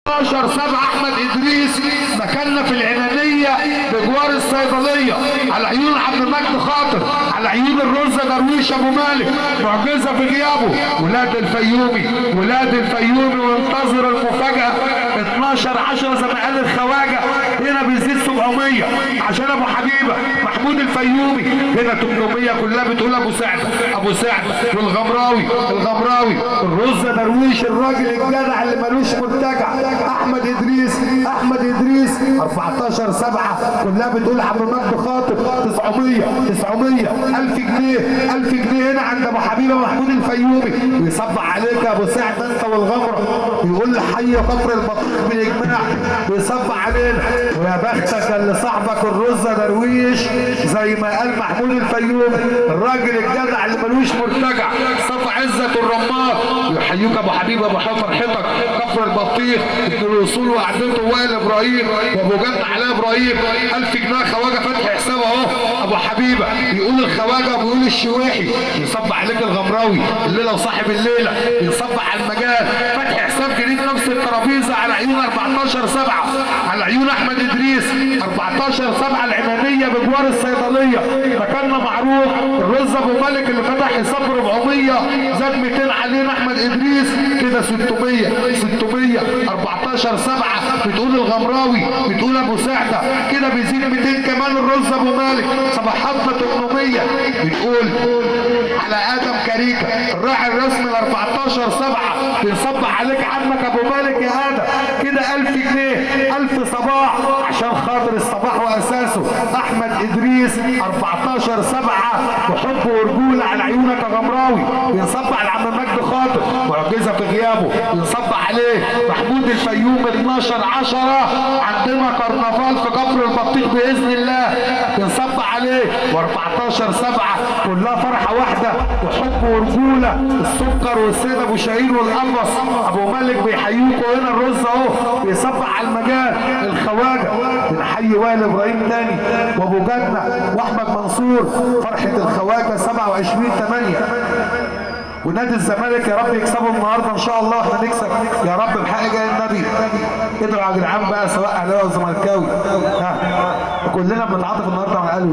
12/7 احمد ادريس مكاننا في العنانيه بجوار الصيدليه، على عيون عبد المجد خاطر، على عيون الرزه درويش ابو مالك، معجزه في غيابه. ولاد الفيومي، ولاد الفيومي، وانتظروا المفاجاه. 12/10 زي ما قال الخواجه، هنا بيزيد 700 عشان ابو حبيبه محمود الفيومي، هنا 800 كلها بتقول ابو سعد، ابو سعد والغمراوي، الغمراوي، الرزه درويش الراجل الجدع اللي ملوش مرتجع، احمد ادريس، احمد ادريس. 14/7 كلها بتقول عبد المجد خاطر. 900 1000 جنيه، 1000 جنيه هنا عند ابو حبيبه محمود الفيومي. بيصبح عليك يا ابو سعد انت والغمره، بيقول لي حي كفر البطيخ بالاجماع، بيصبح علينا. ويا بختك اللي صاحبك الرزه درويش زي ما قال محمود الفيومي، الراجل الجدع اللي ملوش مرتجع. صفا عزت الرماد يحييك ابو حبيبه ابو فرحتك كفر البطيخ ابن الوصول وقعدته وائل ابراهيم وابو جد علاء ابراهيم. 1000 جنيه خواجه فتح حسابه اهو ابو حبيبه، بيقول الخواجه وبيقول الشواحي. يصبح عليك الغمراوي الليله وصاحب الليله، يصبح على المجال فتح حساب جديد نفس الترابيزه على عيون 14/7 على عيون احمد ادريس. 14/7 العنانيه بجوار الصيدليه، مكاننا معروف. الرز ابو مالك اللي فتح حساب 400 زاد 200 علينا احمد ادريس، كده 600. 14/7 بتقول الغمراوي، بتقول ابو سعده، كده بيزيد 200 كمان الرز ابو مالك. صباحاتنا 800 بتقول على ادم كريكه الراعي الرسمي ل 14/7. بنصبح عليك عمك ابو مالك يا ادم، كده 1000 جنيه، 1000 صباح عشان خاطر الصباح واساسه احمد ادريس. 14/7 وحب ورجوله على عيونك يا غمراوي. بنصبح على عم مجد خاطر معجزه في غيابه، بنصبح عليه محمود الفيوم. 12/10 عندنا كرنفال في كفر البطيخ باذن الله، بنصبح عليه. و14/7 كلها فرحه واحده وحب ورجوله. السكر والسيد ابو شهير والقمص ابو مالك بيحييكوا. هنا الرز اهو بيصبح على المجال الخواجه. بنحيي وائل ابراهيم تاني وابو جنه واحمد منصور. فرحه الخواجه 27/8 ونادي الزمالك يا رب يكسبوا النهارده ان شاء الله، احنا نكسب يا رب بحق جاي النبي. ادعوا يا جدعان بقى سواء اهلاوي او زملكاوي، كلنا بنتعاطف النهارده مع قلبي.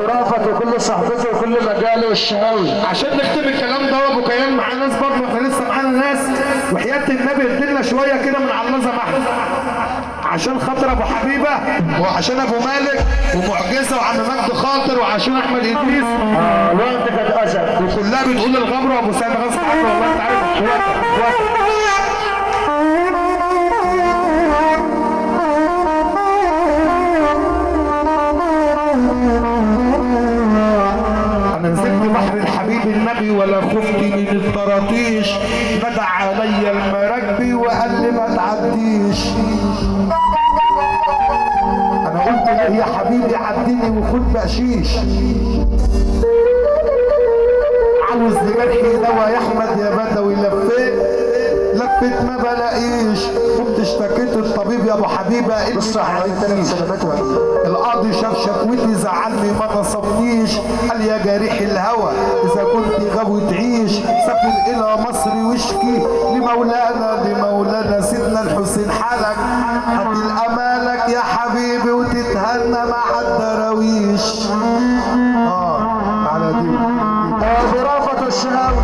برافك وكل صحبته وكل مجاله والشهاوي. عشان نختم الكلام ده ابو كيان معاه ناس برضه، احنا لسه معانا ناس وحياه النبي ادينا شويه كده من على الله احمد عشان خاطر ابو حبيبه وعشان ابو مالك ومعجزه وعم مجد خاطر وعشان احمد ادريس. الوقت كانت اسد وكلها بتقول الغمره وابو سعد غصب عنه والله انت عارف. انا نزلت بحر الحبيب النبي ولا خفت من الطراطيش، ندع علي المراكبي وقال لي ما تعديش. انا قلت له يا حبيبي عدني وخد بقشيش، عاوز لجرحي دوا يا احمد يا بدوي. لفيت ما بلاقيش، كنت اشتكيت الطبيب يا ابو حبيبه القاضي شاف شكوتي زعلني ما نصبنيش. قال يا جريح الهوى اذا كنت غاوي تعيش سافر الى مصر واشكي لمولانا سيدنا الحسين حالك، هتلقى مالك يا حبيبي وتتهنى مع الدراويش. على دي برافة الشهاوي.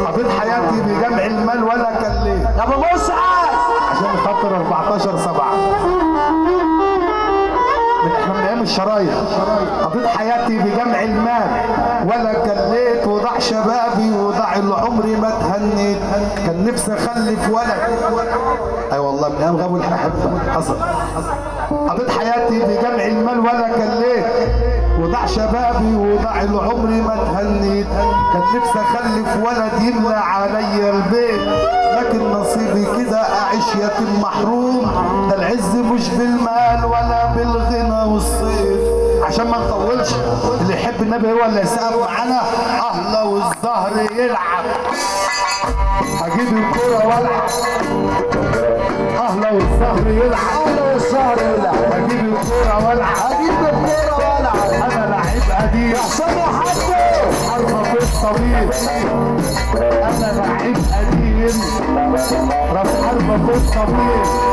قضيت حياتي بجمع المال ولا كليت يا ابو مسعد عشان خاطر 14/7 من ايام الشرايط. قضيت حياتي بجمع المال ولا كليت، وضاع شبابي وضاع العمر ما تهنيت. كان نفسي اخلف ولد، اي والله من ايام غابوا الاحبه حصل. قضيت حياتي بجمع المال ولا كليت، وضاع شبابي وضاع العمر ما تهنيت. كان نفسي اخلف ولد يملى علي البيت، لكن نصيبي كده اعيش يتيم محروم. ده العز مش بالمال ولا بالغنى والصيف. عشان ما نطولش، اللي يحب النبي هو اللي يسقف معانا. اهلا والظهر يلعب، هجيب الكوره والعب. اهلا والظهر يلعب، اهلا والسهر يلعب، هجيب الكوره والعب، هجيب الكوره والعب. انا لعيب قديم احسن حد حرمه في الطبيب، انا لعيب قديم راس حربه في الطبيب.